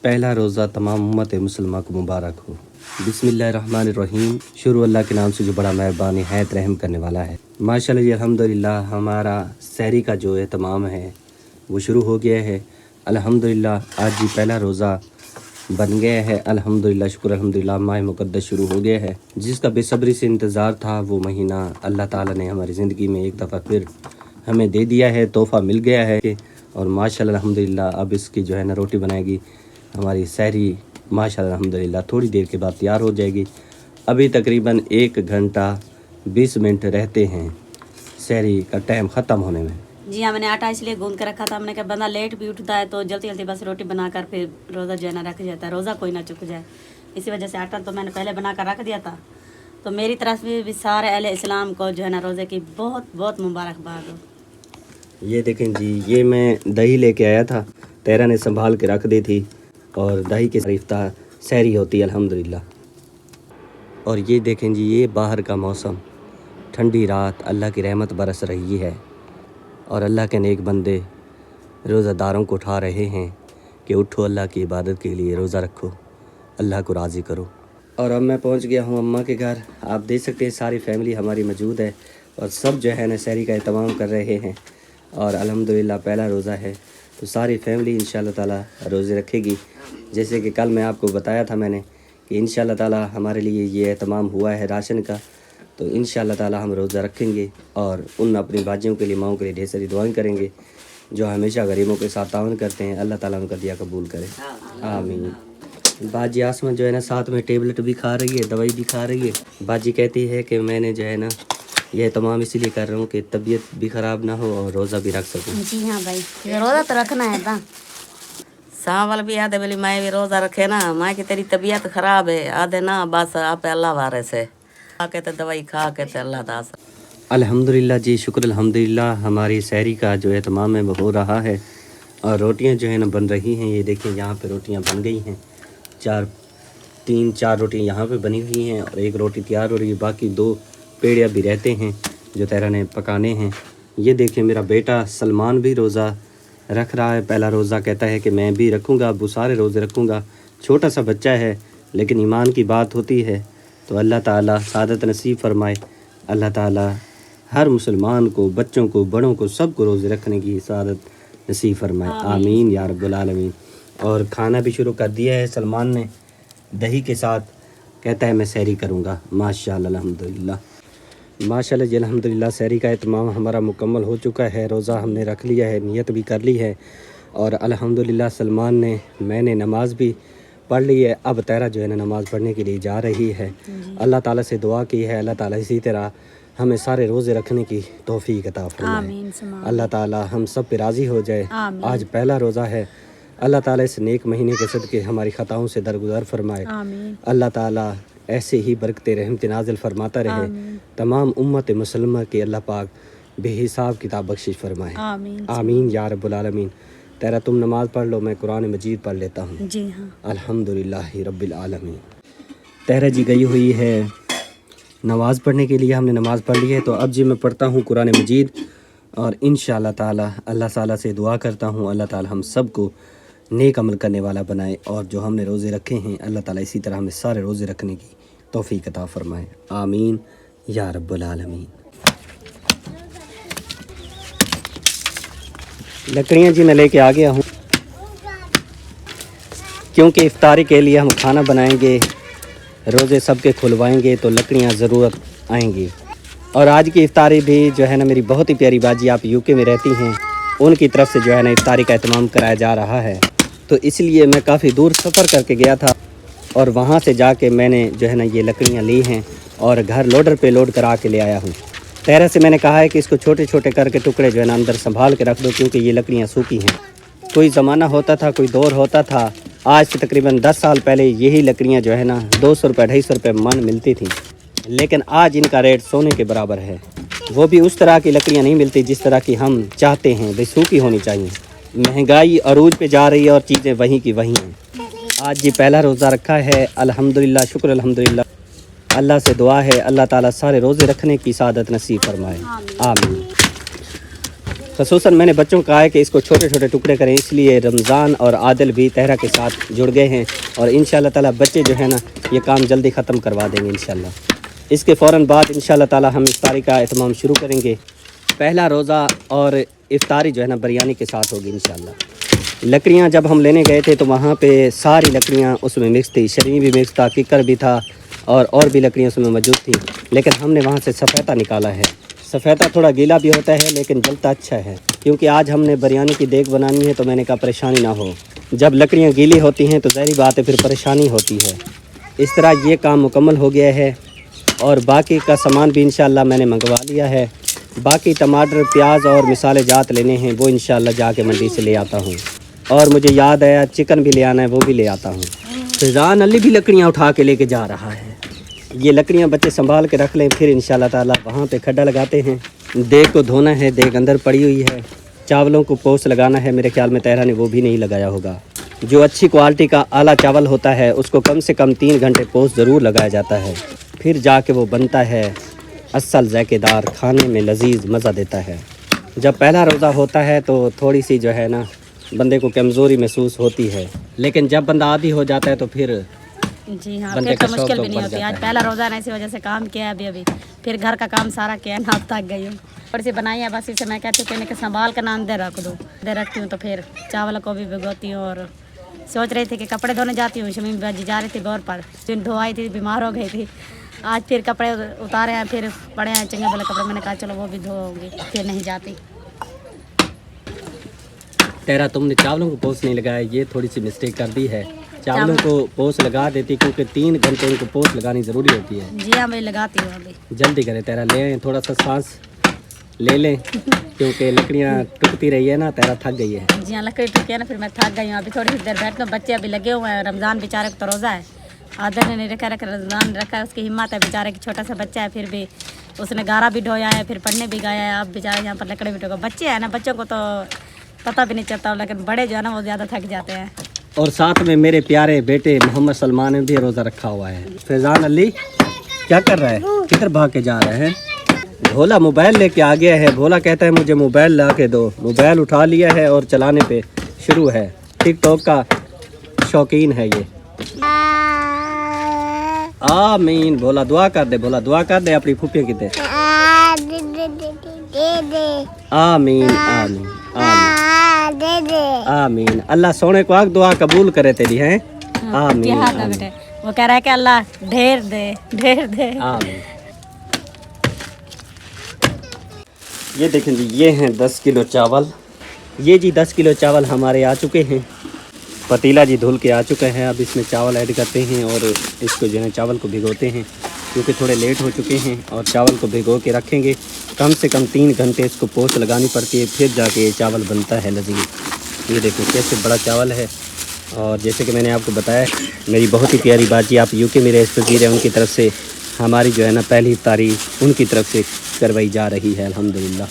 पहला रोज़ा तमाम उम्मत मुसलमान को मुबारक हो। बिस्मिल्लाहिर्रहमानिर्रहीम। शुरू अल्लाह के नाम से जो बड़ा मेहरबान निहायत रहम करने वाला है। माशाअल्लाह जी अल्हम्दुलिल्लाह हमारा सहरी का जो एहतमाम है वो शुरू हो गया है। अल्हम्दुलिल्लाह आज जी पहला रोज़ा बन गया है। अल्हम्दुलिल्लाह शुक्र अल्हम्दुलिल्लाह माह मुक़द्दस शुरू हो गया है, जिसका बेसब्री से इंतज़ार था। वो महीना अल्लाह ताला ने हमारी ज़िंदगी में एक दफ़ा फिर हमें दे दिया है, तोहफ़ा मिल गया है। और माशाअल्लाह अल्हम्दुलिल्लाह अब इसकी जो है ना रोटी बनाएगी हमारी सहरी माशाअल्लाह अल्हम्दुलिल्लाह थोड़ी देर के बाद तैयार हो जाएगी। अभी तकरीबन 1 घंटा 20 मिनट रहते हैं सहरी का टाइम ख़त्म होने में। जी हाँ, मैंने आटा इसलिए गूंद कर रखा था। मैंने कहा बंदा लेट भी उठता है तो जल्दी जल्दी बस रोटी बनाकर फिर रोज़ा जो है ना रख जाता है, रोज़ा कोई ना चुक जाए। इसी वजह से आटा तो मैंने पहले बना कर रख दिया था। तो मेरी तरफ से भी सारे अहले इस्लाम को जो है ना रोज़े की बहुत बहुत मुबारकबाद हो। ये देखें जी, ये मैं दही लेके आया था, तेरा ने संभाल के रख दी थी और दही के इफ्तार सहरी होती है अल्हम्दुलिल्लाह। और ये देखें जी, ये बाहर का मौसम, ठंडी रात, अल्लाह की रहमत बरस रही है और अल्लाह के नेक बंदे रोज़ादारों को उठा रहे हैं कि उठो अल्लाह की इबादत के लिए, रोज़ा रखो, अल्लाह को राज़ी करो। और अब मैं पहुंच गया हूं अम्मा के घर। आप देख सकते हैं सारी फैमिली हमारी मौजूद है और सब जो है ना सहरी का एहतमाम कर रहे हैं। और अल्हम्दुलिल्लाह पहला रोज़ा है तो सारी फैमिली इंशाअल्लाह ताला रोज़े रखेगी। जैसे कि कल मैं आपको बताया था मैंने कि इंशाअल्लाह ताला हमारे लिए ये एहतमाम हुआ है राशन का, तो इंशाअल्लाह ताला हम रोज़ा रखेंगे और उन अपनी बाजियों के लिए, माओं के लिए ढेर सारी दुआएं करेंगे जो हमेशा गरीबों के साथ तावन करते हैं। अल्लाह ताला उनका दिया कबूल करे, आमीन। बाजी आसमा जो है ना साथ में टेबलेट भी खा रही है, दवाई भी खा रही है। बाजी कहती है कि मैंने जो है ना ये तमाम इसीलिए कर रहा हूँ कि तबीयत भी ख़राब ना हो और रोज़ा भी रख सकूँ। जी हाँ भाई, रोज़ा तो रखना है ना। सावल भी आधे बोली मैं भी रोज़ा रखे ना, माँ की तेरी तबीयत ख़राब है, आधे ना बस आप अल्लाह वारे से खा के तो दवाई खा के तो अल्लाह दास। अल्हम्दुलिल्लाह जी शुक्र अल्हम्दुलिल्लाह हमारी सहरी का जो एहतमाम है वो हो रहा है और रोटियां जो है ना बन रही हैं। ये देखिए यहाँ पे रोटियां बन गई हैं, 3-4 रोटियां यहाँ पे बनी हुई हैं और एक रोटी तैयार हो रही है। बाकी 2 पेड़िया भी रहते हैं जो तेरा ने पकाने हैं। ये देखिए मेरा बेटा सलमान भी रोज़ा रख रहा है, पहला रोज़ा कहता है कि मैं भी रखूँगा, अबू सारे रोज़े रखूँगा। छोटा सा बच्चा है लेकिन ईमान की बात होती है तो अल्लाह ताला सादत नसीब फरमाए। अल्लाह ताला हर मुसलमान को, बच्चों को, बड़ों को, सबको रोज़े रखने की सादत नसीब फरमाए, आमीन या रब्बुल आलमीन। और खाना भी शुरू कर दिया है सलमान ने दही के साथ, कहता है मैं सहरी करूँगा। माशाअल्लाह अल्हम्दुलिल्लाह, माशाअल्लाह जी अल्हम्दुलिल्लाह सहरी का एहतमाम हमारा मुकम्मल हो चुका है। रोज़ा हमने रख लिया है, नियत भी कर ली है और अल्हम्दुलिल्लाह सलमान ने, मैंने नमाज भी पढ़ ली है। अब तेरा जो है ना नमाज़ पढ़ने के लिए जा रही है। अल्लाह ताला से दुआ की है, अल्लाह ताला इसी तरह हमें सारे रोज़े रखने की तौफीक अता फरमाए। अल्लाह ताला हम सब पे राज़ी हो जाए। आज पहला रोज़ा है, अल्लाह ताला इस नेक महीने के सदके हमारी ख़ताओं से दरगुजर फरमाए। अल्लाह ताला ऐसे ही बरकत रहमत नाज़िल फरमाता रहे। तमाम उम्मत मुसलमा की अल्लाह पाक बेहिसाब किताब बख्शिश फरमाए, आमीन या रब्बुल आलमीन। तेरा तुम नमाज़ पढ़ लो, मैं कुरान मजीद पढ़ लेता हूँ। जी हाँ, अल्हम्दुलिल्लाहि रब्बिल आलमीन। तेरा जी गई हुई है नमाज़ पढ़ने के लिए, हमने नमाज़ पढ़ ली है तो अब जी मैं पढ़ता हूँ कुरान मजीद और इंशाअल्लाह ताला अल्लाह ताला से दुआ करता हूँ अल्लाह ताला हम सब को नेक अमल करने वाला बनाए और जो हमने रोज़े रखे हैं अल्लाह ताला इसी तरह हमें सारे रोज़े रखने की तौफीक अता फरमाए, आमीन या रब्बुल आलमीन। लकड़ियाँ जी मैं लेके आ गया हूँ क्योंकि इफ्तारी के लिए हम खाना बनाएंगे, रोज़े सबके खुलवाएंगे तो लकड़ियाँ ज़रूरत आएंगी। और आज की इफ्तारी भी जो है ना मेरी बहुत ही प्यारी बाजी, आप यूके में रहती हैं, उनकी तरफ से जो है ना इफ्तारी का एहतमाम कराया जा रहा है। तो इसलिए मैं काफ़ी दूर सफ़र करके गया था और वहाँ से जाके मैंने जो है ना ये लकड़ियाँ ली हैं और घर लोडर पे लोड करा के ले आया हूँ। तेरे से मैंने कहा है कि इसको छोटे छोटे करके टुकड़े जो है ना अंदर संभाल के रख दो क्योंकि ये लकड़ियाँ सूखी हैं। कोई ज़माना होता था, कोई दौर होता था, आज से तकरीबन 10 साल पहले यही लकड़ियाँ जो है ना 200 रुपये 250 रुपये मन मिलती थी, लेकिन आज इनका रेट सोने के बराबर है। वो भी उस तरह की लकड़ियाँ नहीं मिलती जिस तरह की हम चाहते हैं, भाई सूखी होनी चाहिए। महंगाई अरूज पे जा रही है और चीज़ें वहीं की वहीं हैं। आज जी पहला रोज़ा रखा है, अल्हम्दुलिल्लाह शुक्र अल्हम्दुलिल्लाह। अल्लाह से दुआ है अल्लाह ताला सारे रोज़े रखने की सादत नसीब फरमाए, आमीन। خصوصاً میں نے بچوں کو کہا ہے کہ اس کو چھوٹے چھوٹے ٹکڑے کریں، اس لیے رمضان اور عادل بھی طاہرہ کے ساتھ جڑ گئے ہیں اور انشاءاللہ تعالی بچے جو ہے نا یہ کام جلدی ختم کروا دیں گے انشاءاللہ۔ اس کے فوراً بعد انشاءاللہ تعالی ہم افطاری کا اہتمام شروع کریں گے۔ پہلا روزہ اور افطاری جو ہے نا بریانی کے ساتھ ہوگی انشاءاللہ۔ لکڑیاں جب ہم لینے گئے تھے تو وہاں پہ ساری لکڑیاں اس میں مکس تھی، شرمی بھی مکس تھا، ککر بھی تھا اور بھی لکڑیاں اس میں موجود تھیں، لیکن ہم نے وہاں سے سفیدہ نکالا ہے۔ سفیدہ تھوڑا گیلا بھی ہوتا ہے لیکن جلتا اچھا ہے، کیونکہ آج ہم نے بریانی کی دیگ بنانی ہے تو میں نے کہا پریشانی نہ ہو، جب لکڑیاں گیلی ہوتی ہیں تو ظاہری بات ہے پھر پریشانی ہوتی ہے۔ اس طرح یہ کام مکمل ہو گیا ہے اور باقی کا سامان بھی انشاءاللہ میں نے منگوا لیا ہے۔ باقی ٹماٹر، پیاز اور مصالحے جات لینے ہیں، وہ انشاءاللہ جا کے منڈی سے لے آتا ہوں، اور مجھے یاد آیا چکن بھی لے آنا ہے، وہ بھی لے آتا ہوں۔ فیضان علی بھی لکڑیاں اٹھا کے لے کے جا رہا ہے۔ یہ لکڑیاں بچے سنبھال کے رکھ لیں، پھر انشاءاللہ تعالی وہاں پہ کھڈا لگاتے ہیں۔ دیگ کو دھونا ہے، دیگ اندر پڑی ہوئی ہے۔ چاولوں کو پوس لگانا ہے، میرے خیال میں طاہرہ نے وہ بھی نہیں لگایا ہوگا۔ جو اچھی کوالٹی کا اعلیٰ چاول ہوتا ہے اس کو کم سے کم 3 گھنٹے پوس ضرور لگایا جاتا ہے، پھر جا کے وہ بنتا ہے اصل ذائقے دار، کھانے میں لذیذ مزہ دیتا ہے۔ جب پہلا روزہ ہوتا ہے تو تھوڑی سی جو ہے نا بندے کو کمزوری محسوس ہوتی ہے، لیکن جب بندہ عادی ہو جاتا ہے تو پھر جی ہاں، بندے پھر کا تو شوق مشکل تو بھی نہیں بڑھ ہوتی۔ جاتا آج ہے۔ پہلا روزہ ہے نا، اسی وجہ سے کام کیا ہے ابھی پھر گھر کا کام سارا کیا ہے نا، اب تک گئی ہوں۔ تھوڑی سی بنائی ہے بس، اسے میں کہتی ہوں کہ سنبھال کر نا اندر رکھ دو، اندر رکھتی ہوں تو پھر چاول کو بھی بھگوتی ہوں، اور سوچ رہی تھی کہ کپڑے دھونے جاتی ہوں، شمیم باجی جا رہی تھی گور پر، دن دھوائی تھی، بیمار ہو گئی تھی، آج پھر کپڑے اتارے ہیں، پھر پڑے ہیں چنگے بھلے کپڑے، میں نے کہا چلو وہ بھی دھوؤں گی، پھر نہیں جاتی۔ طاہرہ تم نے چاولوں کو پوس نہیں لگایا، یہ تھوڑی سی مسٹیک کر دی ہے۔ چاولوں کو پوس لگا دیتی کیونکہ 3 گھنٹے ان کو پوس لگانی ضروری ہوتی ہے۔ جی ہاں، میں لگاتی ہوں ابھی۔ جلدی کریں طاہرہ، لے آئیں، تھوڑا سا سانس لے لیں کیونکہ لکڑیاں ٹوٹتی رہی ہے نا، طاہرہ تھک گئی ہے۔ جی ہاں، لکڑی ٹوٹی ہے نا، پھر میں تھک گئی ہوں، ابھی تھوڑی سی دیر بیٹھتا ہوں، بچے ابھی لگے ہوئے ہیں، رمضان بیچارے کو تو روزہ ہے، عادل نے نہیں رکھا رمضان رکھا ہے، اس کی ہمت ہے بیچارے کی، چھوٹا سا بچہ ہے، پھر بھی اس نے گارا بھی ڈھویا ہے، پھر پڑھنے بھی گیا ہے، اب بیچارے یہاں پر لکڑی بھی ٹوکا، بچے ہیں نا، بچوں کو تو پتہ بھی نہیں چلتا، لیکن بڑے جو ہے نا وہ زیادہ تھک جاتے ہیں۔ اور ساتھ میں میرے پیارے بیٹے محمد سلمان نے بھی روزہ رکھا ہوا ہے۔ فیضان علی کیا کر رہا ہے؟ کدھر بھاگ کے جا رہا ہے؟ بھولا موبائل لے کے آ گیا ہے، بھولا کہتا ہے مجھے موبائل لا کے دو، موبائل اٹھا لیا ہے اور چلانے پہ شروع ہے، ٹک ٹاک کا شوقین ہے یہ۔ آمین، بھولا دعا کر دے، بھولا دعا کر دے اپنی پھوپھی کی تے۔ آمین آمین آمین آمین، اللہ سونے کو آگ دعا قبول کرے تیری ہیں۔ آمین آمین وہ کہہ رہا ہے کہ اللہ ڈھیر دے، ڈھیر دے۔ آمین۔ یہ دیکھیں جی، یہ ہیں 10 کلو چاول، یہ جی 10 کلو چاول ہمارے آ چکے ہیں، پتیلا جی دھل کے آ چکا ہے، اب اس میں چاول ایڈ کرتے ہیں اور اس کو جو ہے چاول کو بھگوتے ہیں، کیونکہ تھوڑے لیٹ ہو چکے ہیں، اور چاول کو بھگو کے رکھیں گے، کم سے کم 3 گھنٹے اس کو پوس لگانی پڑتی ہے، پھر جا کے یہ چاول بنتا ہے لذیذ۔ یہ دیکھیں کیسے بڑا چاول ہے، اور جیسے کہ میں نے آپ کو بتایا، میری بہت ہی پیاری باجی آپ یو کے میں رئیس وزیر ہیں، ان کی طرف سے ہماری جو ہے نا پہلی افطاری ان کی طرف سے کروائی جا رہی ہے الحمدللہ۔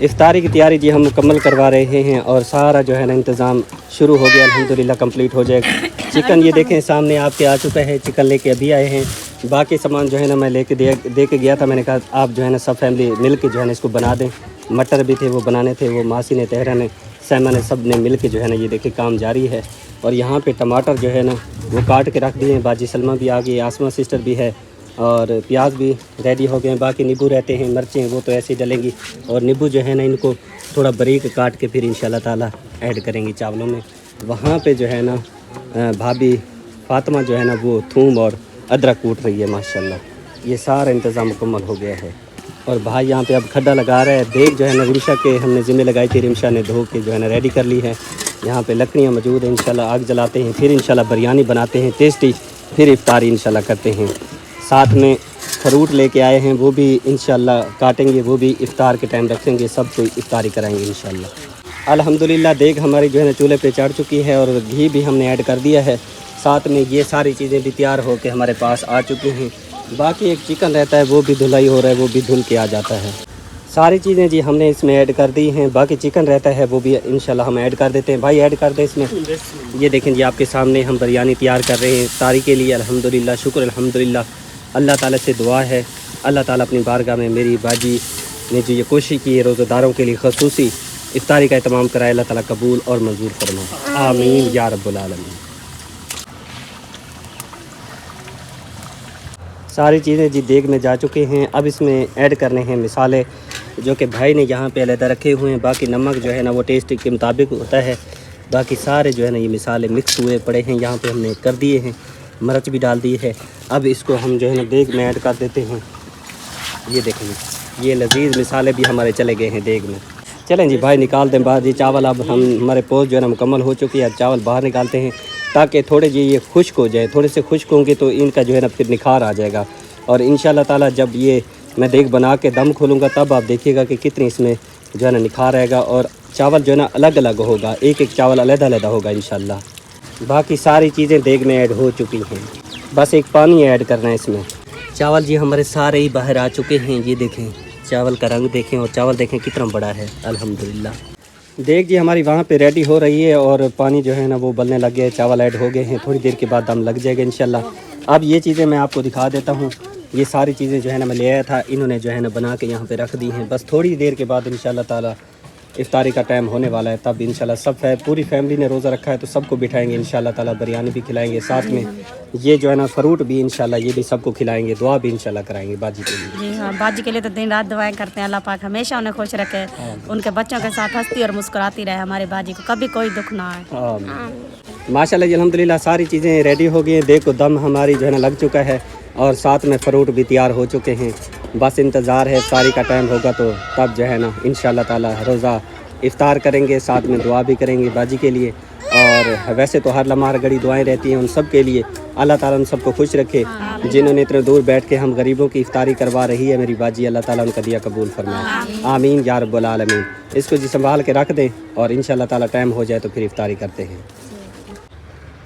افطاری کی تیاری جی ہم مکمل کروا رہے ہیں، اور سارا جو ہے نا انتظام شروع ہو گیا، الحمدللہ کمپلیٹ ہو جائے گا۔ چکن یہ دیکھیں سامنے آپ کے آ چکا ہے، چکن لے کے ابھی آئے ہیں، باقی سامان جو ہے نا میں لے کے دے کے گیا تھا، میں نے کہا آپ جو ہے نا سب فیملی مل کے جو ہے نا اس کو بنا دیں، مٹر بھی تھے وہ بنانے تھے، وہ ماسی نے، طاہرہ نے، سیما نے، سب نے مل کے جو ہے نا یہ دیکھیں کام جاری ہے۔ اور یہاں پہ ٹماٹر جو ہے نا وہ کاٹ کے رکھ دیے ہیں، باجی سلمہ بھی آ گئی، آسمہ سسٹر بھی ہے، اور پیاز بھی ریڈی ہو گئے ہیں، باقی نیبو رہتے ہیں، مرچیں وہ تو ایسے ہی ڈلیں گی، اور نیبو جو ہے نا ان کو تھوڑا باریک کاٹ کے پھر انشاءاللہ تعالی ایڈ کریں گی چاولوں میں۔ وہاں پہ جو ہے نا بھابھی فاطمہ جو ہے نا وہ تھوم اور ادرک کوٹ رہی ہے ماشاءاللہ۔ یہ سارا انتظام مکمل ہو گیا ہے، اور بھائی یہاں پہ اب کھڈا لگا رہا ہے، دیگ جو ہے نا رمشا کے ہم نے ذمہ لگائی تھی، رمشا نے دھو کے جو ہے نا ریڈی کر لی ہے، یہاں پہ لکڑیاں موجود ہیں، انشاءاللہ آگ جلاتے ہیں، پھر انشاءاللہ بریانی بناتے ہیں ٹیسٹی، پھر افطاری انشاءاللہ کرتے ہیں۔ ساتھ میں فروٹ لے کے آئے ہیں، وہ بھی انشاءاللہ کاٹیں گے، وہ بھی افطار کے ٹائم رکھیں گے، سب کو افطاری کرائیں گے انشاءاللہ۔ الحمدللہ دیگ ہماری جو ہے نا چولہے پہ چڑھ چکی ہے، اور گھی بھی ہم نے ایڈ کر دیا ہے، ساتھ میں یہ ساری چیزیں بھی تیار ہو کے ہمارے پاس آ چکی ہیں۔ باقی ایک چکن رہتا ہے وہ بھی دھلائی ہو رہا ہے، وہ بھی دھل کے آ جاتا ہے۔ ساری چیزیں جی ہم نے اس میں ایڈ کر دی ہیں، باقی چکن رہتا ہے وہ بھی انشاءاللہ ہم ایڈ کر دیتے ہیں۔ بھائی ایڈ کر دیں اس میں۔ یہ دیکھیں جی آپ کے سامنے ہم بریانی تیار کر رہے ہیں افطاری کے لیے، الحمدللہ، شکر الحمدللہ۔ اللہ تعالیٰ سے دعا ہے अल्लाह ताला अपनी बारगाह में मेरी बाजी ने जो ये कोशिश की है रोज़ेदारों के लिए खसूसी इफ्तारी का एहतमाम कराए, अल्लाह ताला कबूल और मंजूर फरमाए। आमीन या रब्बुल आलमीन। सारी चीज़ें जी देग में जा चुके हैं। अब इसमें ऐड करने हैं मिसाले जो कि भाई ने यहाँ पे अलहदा रखे हुए हैं। बाकी नमक जो है ना वो टेस्ट के मुताबिक होता है। बाकी सारे जो है ना ये मिसाले मिक्स हुए पड़े हैं, यहाँ पे हमने कर दिए हैं, मिर्च भी डाल दी है। अब इसको हम जो है ना देग में ऐड कर देते हैं। ये देखेंगे ये लजीज मिसाले भी हमारे चले गए हैं देग में। चलें जी भाई निकाल दें बाहर। ये चावल अब हम हमारे पोस्ट जो है ना मुकम्मल हो चुकी है। चावल बाहर निकालते हैं ताकि थोड़े जी ये खुश्क हो जाए। थोड़े से खुश्क होंगे तो इनका जो है ना फिर निखार आ जाएगा। और इंशाल्लाह ताला जब ये मैं देग बना के दम खोलूँगा तब आप देखिएगा कि कितनी इसमें जो है ना निखार आएगा। और चावल जो है ना अलग अलग होगा, एक एक चावल अलग-अलग होगा इंशाल्लाह। बाकी सारी चीज़ें देग में ऐड हो चुकी हैं, बस एक पानी ऐड करना है इसमें। चावल जी हमारे सारे ही बाहर आ चुके हैं। ये देखें चावल का रंग देखें और चावल देखें कितना बड़ा है अल्हम्दुलिल्लाह। देख जी हमारी वहाँ पे रेडी हो रही है और पानी जो है ना वो उबलने लग गया है, चावल ऐड हो गए हैं। थोड़ी देर के बाद दम लग जाएगा इंशाल्लाह। अब ये चीज़ें मैं आपको दिखा देता हूँ। ये सारी चीज़ें जो है ना मैं ले आया था, इन्होंने जो है ना बना के यहाँ पे रख दी हैं। बस थोड़ी देर के बाद इंशाल्लाह ताला इफ्तारी का टाइम होने वाला है, तब इंशाल्लाह सब पूरी फैमिली ने रोज़ा रखा है तो सबको बिठाएंगे इंशाल्लाह ताला। बिरयानी भी खिलाएंगे, साथ में ये जो है ना फ्रूट भी इंशाल्लाह ये भी सबको खिलाएंगे। दुआ भी इंशाल्लाह कराएंगे बाजी के लिए। जी हाँ, बाजी के लिए तो दिन रात दुआएं करते हैं। अल्लाह पाक हमेशा उन्हें खुश रखे, उनके बच्चों के साथ हंसती और मुस्कुराती रहे हमारी बाजी को, कभी कोई दुख ना आए। माशाल्लाह जी अल्हम्दुलिल्लाह सारी चीज़ें रेडी हो गई हैं। देखो दम हमारी जो है ना लग चुका है और साथ में फ्रूट भी तैयार हो चुके हैं। बस इंतज़ार है इफ्तारी का टाइम होगा तो तब जो है ना इंशाल्लाह ताला रोज़ा इफ्तार करेंगे, साथ में दुआ भी करेंगे बाजी के लिए। और वैसे तो हर लम्हा हर घड़ी दुआएं रहती हैं उन सब के लिए। अल्लाह ताला उन सबको खुश रखे जिन्होंने इतने दूर बैठ के हम गरीबों की इफ्तारी करवा रही है मेरी बाजी। अल्लाह ताला उनका दिया कबूल फरमाए। आमीन या रब्बुल आलमीन। इसको जी संभाल के रख दें और इंशाल्लाह ताला टाइम हो जाए तो फिर इफ्तारी करते हैं।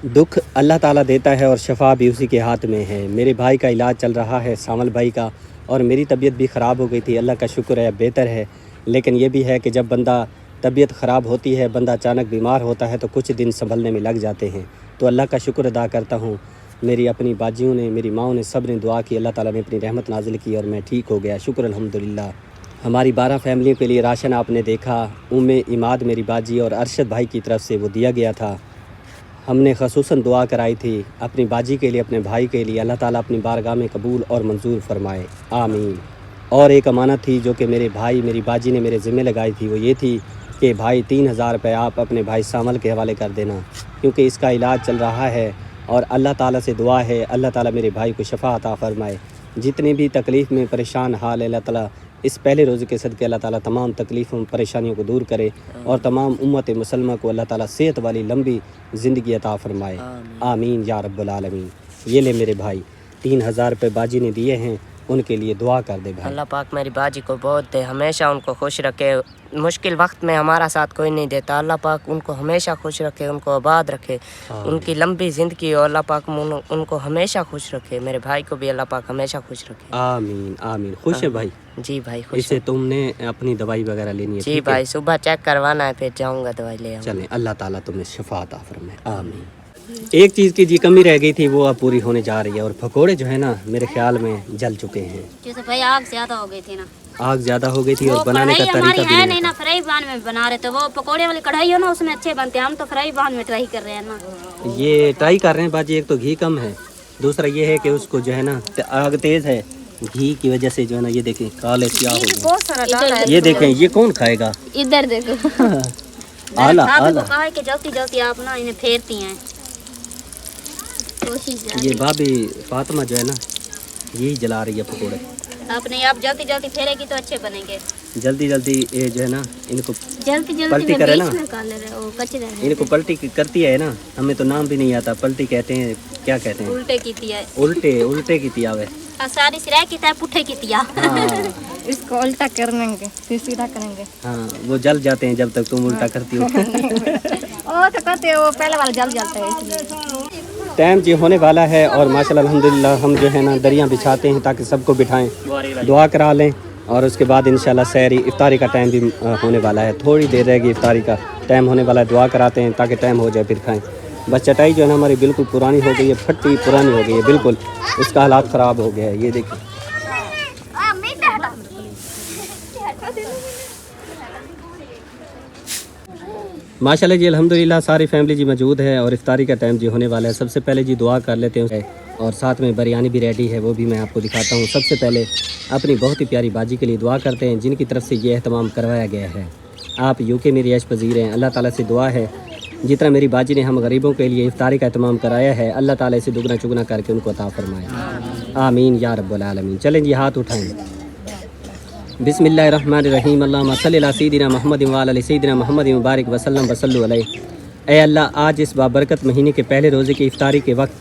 दुख अल्लाह ताला देता है और शफा भी उसी के हाथ में है। मेरे भाई का इलाज चल रहा है, सामल भाई का, और मेरी तबीयत भी ख़राब हो गई थी। अल्लाह का शुक्र है बेहतर है। लेकिन ये भी है कि जब बंदा तबीयत ख़राब होती है, बंदा अचानक बीमार होता है तो कुछ दिन संभलने में लग जाते हैं। तो अल्लाह का शुक्र अदा करता हूँ। मेरी अपनी बाजियों ने, मेरी माँओं ने, सब ने दुआ की, अल्लाह ताला ने अपनी रहमत नाजिल की और मैं ठीक हो गया। शुक्र अल्हम्दुलिल्लाह। हमारी 12 फैमिलियों के लिए राशन आपने देखा, उम्मे इमाद मेरी बाजी और अरशद भाई की तरफ से वो दिया गया था। हमने खसूसन दुआ कराई थी अपनी बाजी के लिए, अपने भाई के लिए। अल्लाह ताला अपनी बारगाह में कबूल और मंजूर फरमाए। आमीन। और एक अमानत थी जो कि मेरे भाई मेरी बाजी ने मेरे ज़िम्मे लगाई थी, वो ये थी कि भाई 3000 रुपये आप अपने भाई सामल के हवाले कर देना, क्योंकि इसका इलाज चल रहा है। और अल्लाह ताला से दुआ है अल्लाह ताला मेरे भाई को शफा अता फरमाए। जितनी भी तकलीफ़ में परेशान हाल है, अल्लाह ताला इस पहले रोज़े के सदक़े अल्लाह ताला तमाम तकलीफ़ों परेशानियों को दूर करे और तमाम उम्मत मुसलमा को अल्लाह ताला सेहत वाली लंबी ज़िंदगी अता फरमाए। आमीन या रब्बुल आलमीन। ये ले मेरे भाई 3000 रुपये बाजी ने दिए हैं, उनके लिए दुआ कर दे भाई। अल्लाह पाक मेरी बाजी को बहुत दे, हमेशा उनको खुश रखे। मुश्किल वक्त में हमारा साथ कोई नहीं देता। अल्लाह पाक उनको हमेशा खुश रखे, उनको आबाद रखे, उनकी लंबी ज़िंदगी और अल्लाह पाक उनको हमेशा खुश रखे। मेरे भाई को भी अल्लाह पाक हमेशा खुश रखे। आमीन आमीन। खुश है भाई? जी भाई खुश। इससे तुमने अपनी दवाई वगैरह लेनी है? जी भाई सुबह चेक करवाना है, फिर जाऊँगा दवाई ले आऊँगा। चलें, अल्लाह ताला तुम्हें शफा अता फरमाए। आमीन। एक चीज़ की जी कमी रह गई थी, वो अब पूरी होने जा रही है। और पकोड़े जो है ना मेरे ख्याल में जल चुके हैं। जैसे भाई आग ज्यादा हो गई थी ना, आग ज़्यादा हो गई थी और बनाने का कढ़ाई तरीका हमारी भी है नहीं नहीं ना, फ्राई पैन में बना रहे थे। वो पकोड़े वाली कढ़ाई हो ना उसमें अच्छे बनते हैं, हम तो फ्राई पैन में ट्राई कर रहे हैं ना। था। ये ट्राई कर रहे हैं बाजी। एक तो घी कम है, दूसरा ये है कि उसको जो है ना आग तेज़ है, घी की वजह से जो है ना ये देखें काले क्या हो गए। बहुत सारा डाला है। ये देखें ये कौन खाएगा? इधर देखो। आला आपको आला। कहा है कि जल्दी जल्दी आप ना इन्हें फेरती हैं। कोशिश ये भाभी फातिमा जो है ना यही जला रही है पकोड़े। आपने आप जल्दी जल्दी फेरेगी तो अच्छे बनेंगे। जल्दी जल्दी ये जो है ना इनको जल्दी जल्दी पलटी में करे बीच ना। में कर ले रहे हो, कच्चे रहे। इनको पलटी करती है ना, हमें तो नाम भी नहीं आता। पलटी कहते हैं, क्या कहते हैं? उल्टे की तिया उल्टे उल्टे की तिया वे। सारी सिराय की तरह पुट्ठे की तिया। हाँ इसको उल्टा करेंगे फिर सीधा करेंगे। हाँ, वो जल जाते हैं जब तक तुम उल्टा करती हो। ओ तो कहते हैं वो पहले वाला जल जाता है इसलिए। टाइम जी होने वाला है और माशाल्लाह अल्हम्दुलिल्लाह हम जो है ना दरियाँ बिछाते हैं ताकि सबको बिठाएं, दुआ करा लें और उसके बाद इंशाल्लाह सहरी इफ्तारी का टाइम भी होने वाला है। थोड़ी देर रहेगी, इफ्तारी का टाइम होने वाला है। दुआ कराते हैं ताकि टाइम हो जाए फिर खाएं। बस चटाई जो है ना हमारी बिल्कुल पुरानी हो गई है, फटी पुरानी हो गई है बिल्कुल, इसका हालात ख़राब हो गया है। ये देखिए माशाल्लाह जी, अल्हम्दुलिल्लाह सारी फैमिली जी मौजूद है और इफ्तारी का टाइम जी होने वाला है। सबसे पहले जी दुआ कर लेते हैं और साथ में बिरयानी भी रेडी है, वो भी मैं आपको दिखाता हूँ। सबसे पहले अपनी बहुत ही प्यारी बाजी के लिए दुआ करते हैं जिनकी तरफ से ये एहतमाम करवाया गया है। आप यूके में रिहाइश पजीर हैं, अल्लाह ताला से दुआ है जितना मेरी बाजी ने हम गरीबों के लिए इफ्तारी का एहतमाम कराया है, अल्लाह ताला इसे दुगना चुगना करके उनको अता फरमाए, आमीन या रब्बुल आलमीन। चलें जी, हाथ उठाएँ। बिस्मिल्लाहिर्रहमानिर्रहीम, अल्लाहुम्मा सल्लि अला सय्यिदिना मुहम्मद व अला सय्यिदिना मुहम्मद व बारिक वसल्लम वसल्लु अलैहि। ऐ अल्लाह, आज इस बाबरकत महीने के पहले रोज़े की इफ्तारी के वक्त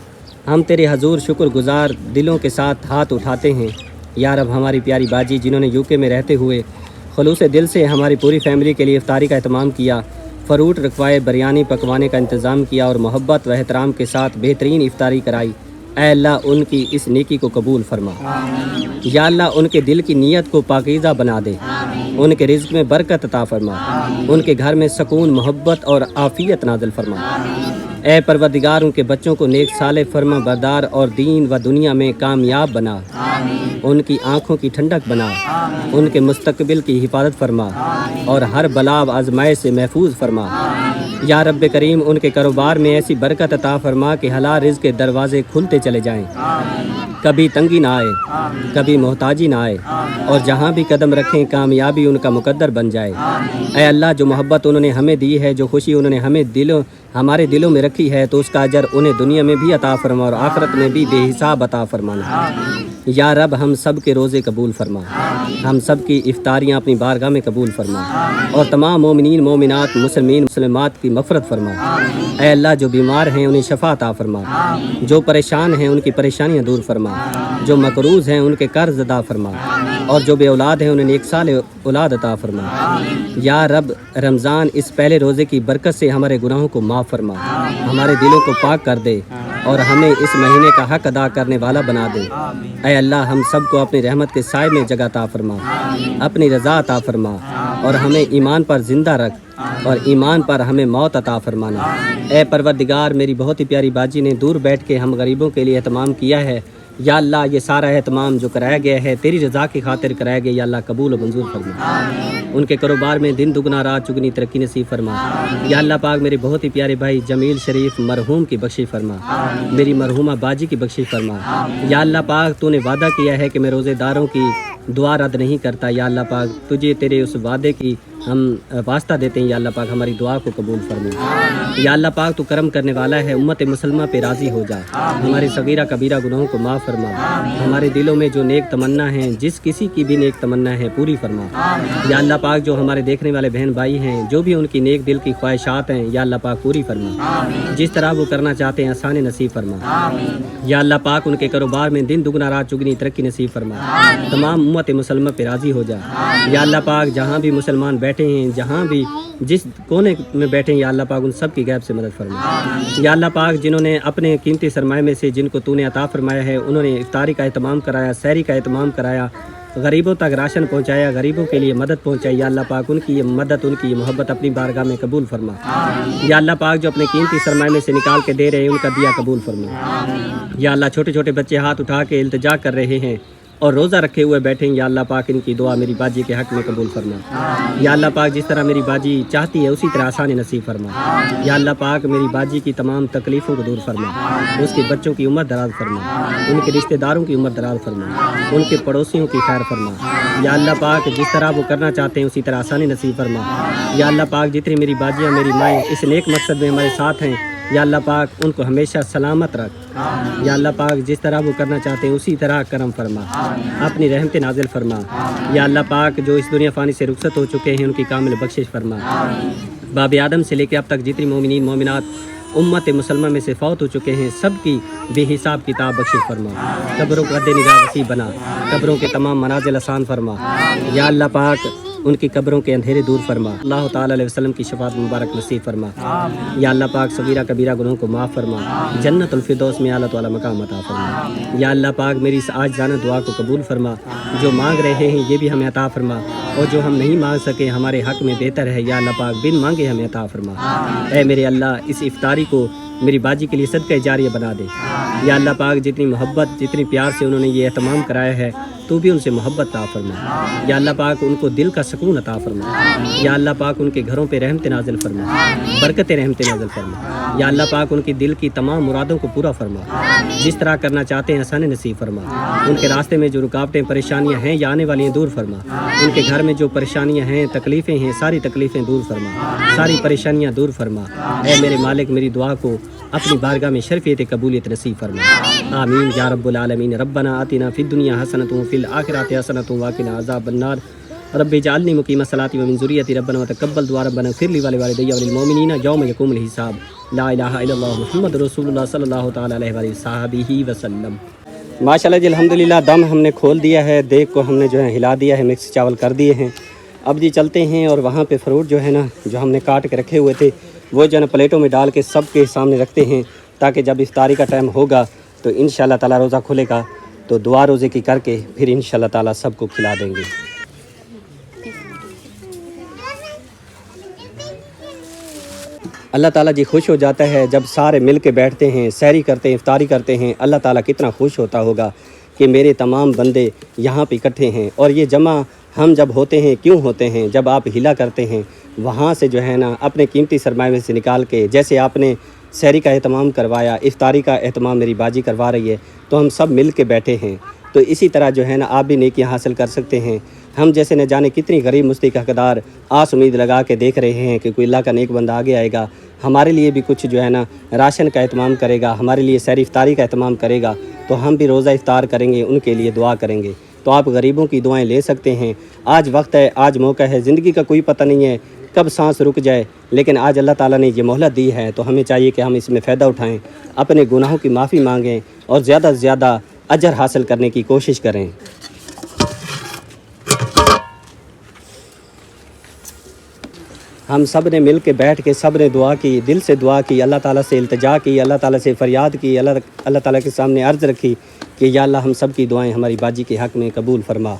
हम तेरे हजूर शुक्रगुजार दिलों के साथ हाथ उठाते हैं। या रब, हमारी प्यारी बाजी जिन्होंने यूके में रहते हुए खलूस दिल से हमारी पूरी फैमिली के लिए इफ्तारी का एहतमाम किया, फ़रूट रखवाए, बिरयानी पकवाने का इंतज़ाम किया और मोहब्बत व एहतराम के साथ बेहतरीन इफ्तारी कराई, ऐ अल्लाह उनकी इस नेकी को कबूल फरमा। या अल्लाह, उनके दिल की नीयत को पाकीज़ा बना दे, उनके रिज़्क़ में बरकत अता फरमा, उनके घर में सुकून, मोहब्बत और आफ़ियत नाज़िल फरमा। ऐ परवरदिगार, उनके बच्चों को नेक साले फरमा बरदार और दीन व दुनिया में कामयाब बना, उनकी आँखों की ठंडक बना, उनके मुस्तकबिल की हिफाजत फरमा और हर बला व आज़माइश से महफूज फरमा। या रब्ब करीम, उनके कारोबार में ऐसी बरकत अता फरमा कि हलाल रिज़्क़ के दरवाज़े खुलते चले जाएं, कभी तंगी ना आए, कभी मोहताजी ना आए और जहाँ भी कदम रखें कामयाबी उनका मुकद्दर बन जाए। ऐ अल्लाह, जो मोहब्बत उन्होंने हमें दी है, जो खुशी उन्होंने हमारे दिलों में रखी है, तो उसका अजर उन्हें दुनिया में भी अता फरमा और आखिरत में भी बेहिसाब अता फरमाना। या रब, हम सब के रोज़े कबूल फरमा, हम सब की इफ्तारियाँ अपनी बारगाह में कबूल फरमा और तमाम मोमिनीन मोमिनात मुसलमीन मुसलमात की मफ़रत फरमा। ऐ अल्लाह, जो बीमार हैं उन्हें शफ़ा अता फरमा, जो परेशान हैं उनकी परेशानियाँ दूर फरमा, जो मकरूज़ हैं उनके कर्ज़ अदा फरमा और जो बे औलाद हैं उन्हें नेक साल औलाद अता फरमा। या रब, रमज़ान इस पहले रोज़े की बरकत से हमारे गुनाहों को माफ़ फरमा, हमारे दिलों को पाक कर दे और हमें इस महीने का हक अदा करने वाला बना दे। ऐ अल्लाह, हम सब को अपनी रहमत के साए में जगह अता फरमा, अपनी रज़ा अता फरमा और हमें ईमान पर ज़िंदा रख और ईमान पर हमें मौत अता फरमाना। ऐ परवरदिगार, मेरी बहुत ही प्यारी बाजी ने दूर बैठ के हम गरीबों के लिए एहतमाम किया है। या अल्लाह, ये सारा एहतमाम जो कराया गया है तेरी रज़ा की खातिर कराया गया, या अल्लाह कबूल और मंजूर फरमा। उनके कारोबार में दिन दुगना रात चुगनी तरक्की नसीब फरमा। या अल्लाह पाक, मेरे बहुत ही प्यारे भाई जमील शरीफ मरहूम की बख्शी फरमा, मेरी मरहूमा बाजी की बख्शी फरमा। या अल्लाह पाक, तूने वादा किया है कि मैं रोज़ेदारों की दुआ रद्द नहीं करता। या अल्लाह पाक, तुझे तेरे उस वादे की हम वास्ता देते हैं। या अल्लाह पाक, हमारी दुआ को कबूल फरमा। या अल्लाह पाक, तू करम करने वाला है, उम्मत मुसलमा पे राज़ी हो जा, हमारे सगीरा कबीरा गुनाहों को माफ़ फरमा, हमारे दिलों में जो नेक तमन्ना है, जिस किसी की भी नेक तमन्ना है, पूरी फरमा। या अल्लाह पाक, जो हमारे देखने वाले बहन भाई हैं, जो भी उनकी नेक दिल की ख्वाहिशात हैं, या अल्लाह पाक पूरी फरमा, जिस तरह वो करना चाहते हैं आसानी नसीब फरमा। या अल्लाह पाक, उनके कारोबार में दिन दुगना रात चुगनी तरक्की नसीब फरमा, तमाम उम्मत मुसलमा पे राज़ी हो जा। या अल्लाह पाक, जहाँ भी मुसलमान बैठे हैं, जहाँ भी जिस कोने में बैठे हैं, या अल्लाह पाक उन सब की गैब से मदद फरमा। या अल्लाह पाक, जिन्होंने अपने कीमती सरमाए में से जिनको तूने अता फरमाया है, उन्होंने इफ्तारी का एहतमाम कराया, सहरी का एहतमाम कराया, गरीबों तक राशन पहुँचाया, गरीबों के लिए मदद पहुँचाई। या अल्लाह पाक, उनकी ये मदद, उनकी ये मोहब्बत अपनी बारगाह में कबूल फरमा। या अल्लाह पाक, जो अपने कीमती सरमाए में से निकाल के दे रहे हैं, उनका दिया कबूल फरमा। या अल्लाह, छोटे छोटे बच्चे हाथ उठा के इल्तिजा कर रहे हैं और रोज़ा रखे हुए बैठे हैं, या अल्लाह पाक, इनकी दुआ मेरी बाजी के हक़ में कबूल फरमा। या अल्लाह पाक, जिस तरह मेरी बाजी चाहती है उसी तरह आसानी नसीब फरमा। या अल्लाह पाक, मेरी बाजी की तमाम तकलीफ़ों को दूर फरमा, उसके बच्चों की उम्र दराज फरमा, उनके रिश्तेदारों की उम्र दराज फरमा, उनके पड़ोसियों की खैर फरमा। या अल्लाह पाक, जिस तरह वो करना चाहते हैं उसी तरह आसानी नसीब फरमा। या अल्लाह पाक, जितनी मेरी बाजियाँ, मेरी माएँ इस नेक मकसद में हमारे साथ हैं, या अल्लाह पाक, उनको हमेशा सलामत रख। या अल्लाह पाक, जिस तरह वो करना चाहते हैं उसी तरह करम फरमा, अपनी रहमत नाजिल फरमा। या अल्लाह पाक, जो इस दुनिया फ़ानी से रुखसत हो चुके हैं उनकी कामिल बख्शिश फरमा। बाब आदम से लेकर अब तक जितनी मोमिनीन मोमिनात उम्मत मुसलमा में से फौत हो चुके हैं, सब की बेहिसाब किताब बख्शिश फरमा। कब्रों को अद्दे निगाह वसी बना, कब्रों के तमाम मनाजिल आसान फरमा। या अल्लाह पाक, उनकी कब्रों के अंधेरे दूर फरमा। अल्लाह ताला अलैहि वसल्लम की शफात मुबारक नसीब फरमा। या अल्लाह पाक, सगीरा कबीरा गुनाहों को माफ़ फरमा, जन्नतुल फिरदौस में आला वाला मकाम अता फरमा। या अल्लाह पाक, मेरी इस आज जाना दुआ को कबूल फरमा, जो मांग रहे हैं ये भी हमें अता फरमा और जो हम नहीं मांग सके हमारे हक़ में बेहतर है, या अल्लाह पाक, बिन मांगे हमें अता फरमा। ऐ मेरे अल्लाह, इस इफ्तारी को मेरी बाजी के लिए सदका जारिया बना दे। या अल्लाह पाक, जितनी मोहब्बत जितनी प्यार से उन्होंने ये एहतमाम कराया है, تو भी उनसे मोहब्बत अता फरमा। या अल्लाह पाक उनको दिल का सुकून अता फरमा। या अल्लाह पाक उनके घरों पे रहमत नाजिल फरमा, बरकत रहमत नाजिल फरमा। या अल्लाह पाक उनकी दिल की तमाम मुरादों को पूरा फरमा, जिस तरह करना चाहते हैं आसानी नसीब फरमा। उनके रास्ते में जो रुकावटें परेशानियां हैं या आने वाली हैं दूर फरमा। उनके घर में जो परेशानियां हैं तकलीफ़ें हैं सारी तकलीफ़ें दूर फरमा, सारी परेशानियां दूर फरमा। ऐ मेरे मालिक मेरी दुआ को अपनी बारगाह में शर्फियत कबूलियत नसीब फरमा। आमीन या रब्बुल आलमीन। रब्बना आतिना फिद दुनिया हसनतुन फिल आखिरति हसनतुन वक़िना अज़ाबन्नार। रब्बि जअलनी मुकीम सलाती व मिन ज़ुर्रियती रब्बना व तक़ब्बल दुआ रब्बना इग़फ़िर ली व लिवालिदैया व लिल-मोमिनीना यौम यक़ूमुल हिसाब। ला इलाहा इल्लल्लाह मुहम्मदुर रसूलुल्लाह सल्लल्लाहु तआला अलैहि वसल्लम वसल्लम। माशाल्लाह जी अल्हम्दुलिल्लाह दम हमने खोल दिया है, देग को हमने जो है हिला दिया है, मिक्स चावल कर दिए हैं। अब जी चलते हैं और वहाँ पे फ्रूट जो है ना जो हमने काट के रखे हुए थे वो जो है ना प्लेटों में डाल के सबके सामने रखते हैं, ताकि जब इफ्तारी का टाइम होगा तो इंशाल्लाह ताला रोज़ा खुलेगा तो दुआ रोज़े की करके फिर इंशाल्लाह ताला सबको खिला देंगे। अल्लाह ताला जी खुश हो जाता है जब सारे मिल के बैठते हैं, सहरी करते हैं, इफ्तारी करते हैं। अल्लाह ताला कितना खुश होता होगा कि मेरे तमाम बंदे यहाँ पे इकट्ठे हैं। और ये जमा हम जब होते हैं क्यों होते हैं, जब आप हिला करते हैं वहाँ से जो है ना अपने कीमती सरमाए में से निकाल के, जैसे आपने सहरी का एहतमाम करवाया, इफ्तारी का एहतमाम मेरी बाजी करवा रही है, तो हम सब मिल के बैठे हैं। तो इसी तरह जो है ना आप भी नेकियां हासिल कर सकते हैं। हम जैसे न जाने कितनी गरीब मुस्तहिक हक़दार आस उम्मीद लगा के देख रहे हैं कि कोई अल्लाह का नेक बंदा आगे आएगा, हमारे लिए भी कुछ जो है ना राशन का एहतमाम करेगा, हमारे लिए सहरी इफ्तारी का एहतमाम करेगा, तो हम भी रोज़ा इफ्तार करेंगे, उनके लिए दुआ करेंगे। तो आप गरीबों की दुआएं ले सकते हैं। आज वक्त है, आज मौका है, ज़िंदगी का कोई पता नहीं है कब सांस रुक जाए, लेकिन आज अल्लाह ताला ने ये मोहलत दी है तो हमें चाहिए कि हम इसमें फ़ायदा उठाएं, अपने गुनाहों की माफ़ी मांगें और ज़्यादा से ज़्यादा अजर हासिल करने की कोशिश करें। हम सब ने मिल के बैठ के सब ने दुआ की, दिल से दुआ की, अल्लाह ताला से इल्तिजा की, अल्लाह ताला से फ़रियाद की, अल्लाह ताला के सामने अर्ज़ रखी कि या अल्लाह हम सब की दुआएं हमारी बाजी के हक़ में कबूल फरमा,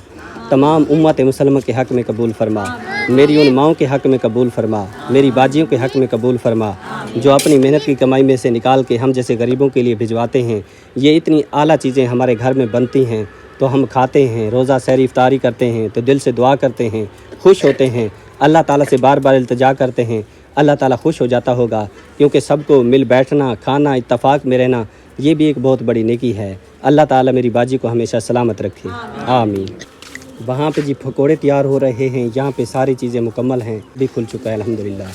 तमाम उम्मत मुसलमान के हक़ में कबूल फरमा, मेरी उन माओं के हक़ में कबूल फरमा, मेरी बाजियों के हक़ में कबूल फरमा जो अपनी मेहनत की कमाई में से निकाल के हम जैसे गरीबों के लिए भिजवाते हैं। ये इतनी आला चीज़ें हमारे घर में बनती हैं तो हम खाते हैं, रोज़ा सहरी इफ्तारी करते हैं तो दिल से दुआ करते हैं, खुश होते हैं, अल्लाह ताला से बार बार इल्तिजा करते हैं। अल्लाह ताला खुश हो जाता होगा, क्योंकि सबको मिल बैठना, खाना, इत्तफाक में रहना ये भी एक बहुत बड़ी नेकी है। अल्लाह ताला मेरी बाजी को हमेशा सलामत रखे, आमीन। वहाँ पे जी पकौड़े तैयार हो रहे हैं, यहाँ पे सारी चीज़ें मुकम्मल हैं, भी खुल चुका है अल्हम्दुलिल्लाह।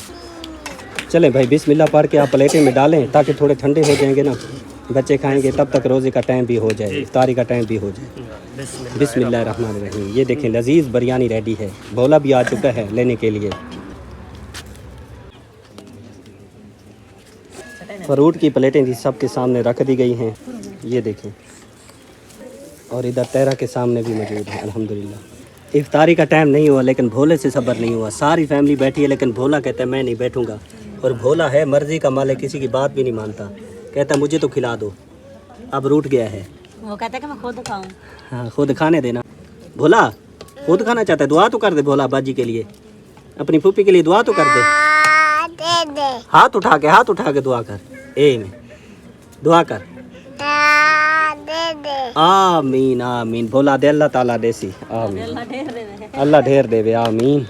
चलें भाई बिस्मिल्लाह पढ़ के आप प्लेटें में डालें ताकि थोड़े ठंडे हो जाएंगे ना, बच्चे खाएंगे तब तक रोज़े का टाइम भी हो जाए, इफ्तारी का टाइम भी हो जाए। बिस्मिल्लाहिर्रहमानिर्रहीम। ये देखें लजीज़ बिरयानी रेडी है, भोला भी आ चुका है लेने के लिए। फ्रूट की प्लेटें भी सबके सामने रख दी गई हैं, ये देखें, और इधर तहरा के सामने भी मौजूद है अल्हम्दुलिल्लाह। इफ्तारी का टाइम नहीं हुआ लेकिन भोले से सब्र नहीं हुआ, सारी फैमिली बैठी है लेकिन भोला कहता है मैं नहीं बैठूंगा। और भोला है मर्जी का मालिक, किसी की बात भी नहीं मानता, कहता मुझे तो खिला दो। अब रूठ गया है, वो कहता है कि मैं खुद खाऊं। हाँ खुद खाने देना। भोला खुद खाना चाहता है, दुआ तो कर दे भोला बाजी के लिए, अपनी फूफी के लिए दुआ तो कर दे। हाथ उठा के दुआ कर, ए में दुआ कर, आमीन आमीन। भोला दे अल्लाह ताला देसी, आमीन, अल्लाह ढेर देवे, आमीन।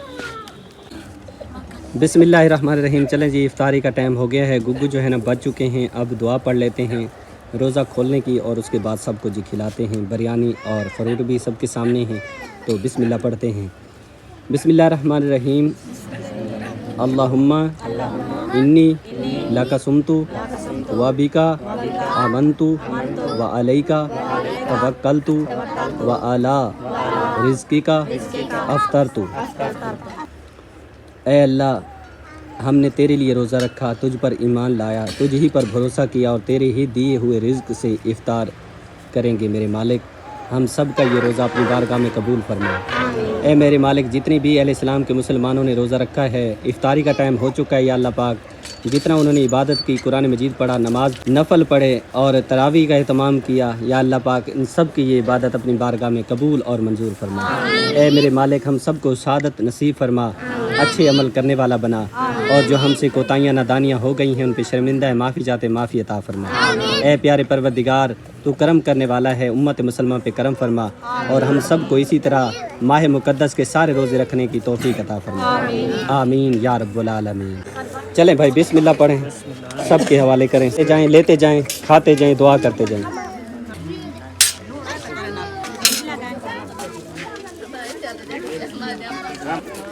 बिस्मिल्लाहिर्रहमानिर्रहीम। चलें जी इफ्तारी का टाइम हो गया है, गुग्गू जो है ना बच चुके हैं। अब दुआ पढ़ लेते हैं रोज़ा खोलने की और उसके बाद सबको जी खिलाते हैं। बिरयानी और फ्रूट भी सबके सामने हैं, तो बिस्मिल्लाह पढ़ते हैं। बिस्मिल्लाहिर्रहमानिर्रहीम। अल्लाहुम्मा इन्नी लका सुमतु व बिका आमनतु व अलैका तवक्कलतु व अला रिज़्किका अफ्तरतु। ऐ अल्लाह हमने तेरे लिए रोज़ा रखा, तुझ पर ईमान लाया, तुझ ही पर भरोसा किया और तेरे ही दिए हुए रिज़्क से इफ़्तार करेंगे। मेरे मालिक हम सब का ये रोज़ा अपनी बारगाह में कबूल फरमा। ऐ मेरे मालिक जितनी भी अहले इस्लाम के मुसलमानों ने रोज़ा रखा है, इफ्तारी का टाइम हो चुका है, या अल्लाह पाक जितना उन्होंने इबादत की, कुरान मजीद पढ़ा, नमाज नफल पढ़े और तरावी का एहतमाम किया, या अल्लाह पाक इन सब की ये इबादत अपनी बारगाह में कबूल और मंजूर फरमा। ऐ मेरे मालिक हम सब को शहादत नसीब फरमा, اچھے عمل کرنے والا بنا، اور جو ہم سے کوتاہیاں نادانیاں ہو گئی ہیں ان پہ شرمندہ ہے، معافی چاہتے معافی عطا فرما۔ اے پیارے پروردگار، تو کرم کرنے والا ہے، امت مسلمہ پہ کرم فرما، اور ہم سب کو اسی طرح ماہ مقدس کے سارے روزے رکھنے کی توفیق عطا فرما، آمین یا رب العالمین۔ چلیں بھائی بسم اللہ پڑھیں، سب کے حوالے کریں، جائیں لیتے جائیں، کھاتے جائیں، دعا کرتے جائیں۔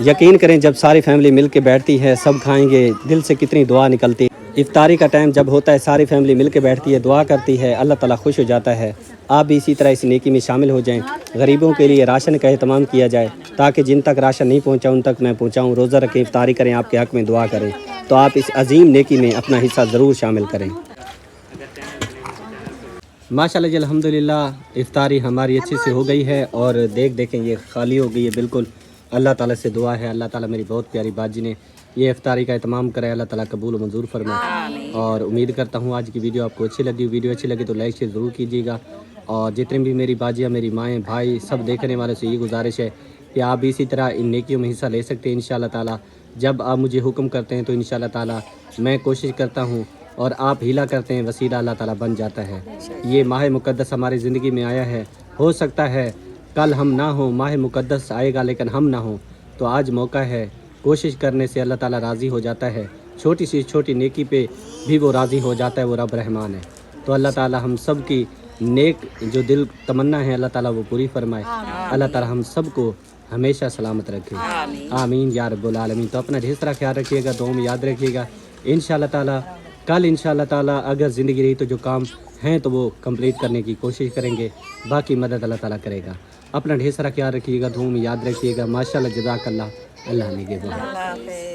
یقین کریں جب ساری فیملی مل کے بیٹھتی ہے، سب کھائیں گے، دل سے کتنی دعا نکلتی ہے۔ افطاری کا ٹائم جب ہوتا ہے، ساری فیملی مل کے بیٹھتی ہے، دعا کرتی ہے، اللہ تعالیٰ خوش ہو جاتا ہے۔ آپ بھی اسی طرح اس نیکی میں شامل ہو جائیں، غریبوں کے لیے راشن کا اہتمام کیا جائے تاکہ جن تک راشن نہیں پہنچا ان تک میں پہنچاؤں، روزہ رکھیں، افطاری کریں، آپ کے حق میں دعا کریں، تو آپ اس عظیم نیکی میں اپنا حصہ ضرور شامل کریں۔ ماشاءاللہ جی الحمدللہ افطاری ہماری اچھے سے ہو گئی ہے، اور دیکھیں یہ خالی ہو گئی ہے بالکل۔ اللہ تعالیٰ سے دعا ہے اللہ تعالیٰ میری بہت پیاری باجی نے یہ افطاری کا اہتمام کرے، اللہ تعالیٰ قبول و منظور فرمائے۔ اور امید کرتا ہوں آج کی ویڈیو آپ کو اچھی لگی، ویڈیو اچھی لگی تو لائک شیئر ضرور کیجیے گا، اور جتنے بھی میری باجیاں، میری مائیں، بھائی سب دیکھنے والے سے یہ گزارش ہے کہ آپ بھی اسی طرح ان نیکیوں میں حصہ لے سکتے ہیں انشاءاللہ تعالیٰ۔ جب آپ مجھے حکم کرتے ہیں تو انشاءاللہ تعالیٰ میں کوشش کرتا ہوں، اور آپ ہیلا کرتے ہیں، وسیلہ اللہ تعالیٰ بن جاتا ہے۔ یہ ماہ مقدس ہماری زندگی میں آیا ہے، ہو سکتا ہے کل ہم نہ ہوں، ماہ مقدس آئے گا لیکن ہم نہ ہوں، تو آج موقع ہے، کوشش کرنے سے اللہ تعالیٰ راضی ہو جاتا ہے، چھوٹی سی چھوٹی نیکی پہ بھی وہ راضی ہو جاتا ہے، وہ رب رحمان ہے۔ تو اللہ تعالیٰ ہم سب کی نیک جو دل تمنا ہے اللہ تعالیٰ وہ پوری فرمائے، اللہ تعالیٰ ہم سب کو ہمیشہ سلامت رکھے، آمین یا رب العالمین۔ تو اپنا ڈھیر سارا خیال رکھیے گا، دعاؤں میں یاد رکھیے گا، انشاءاللہ تعالیٰ کل انشاءاللہ تعالیٰ اگر زندگی رہی تو جو کام ہیں تو وہ کمپلیٹ کرنے کی کوشش کریں گے، باقی مدد اللہ تعالیٰ کرے گا۔ اپنا ڈھیر سارا خیال رکھیے گا، دعاؤں میں یاد رکھیے گا، ماشاءاللہ جزاک اللہ، اللہ نگہبان۔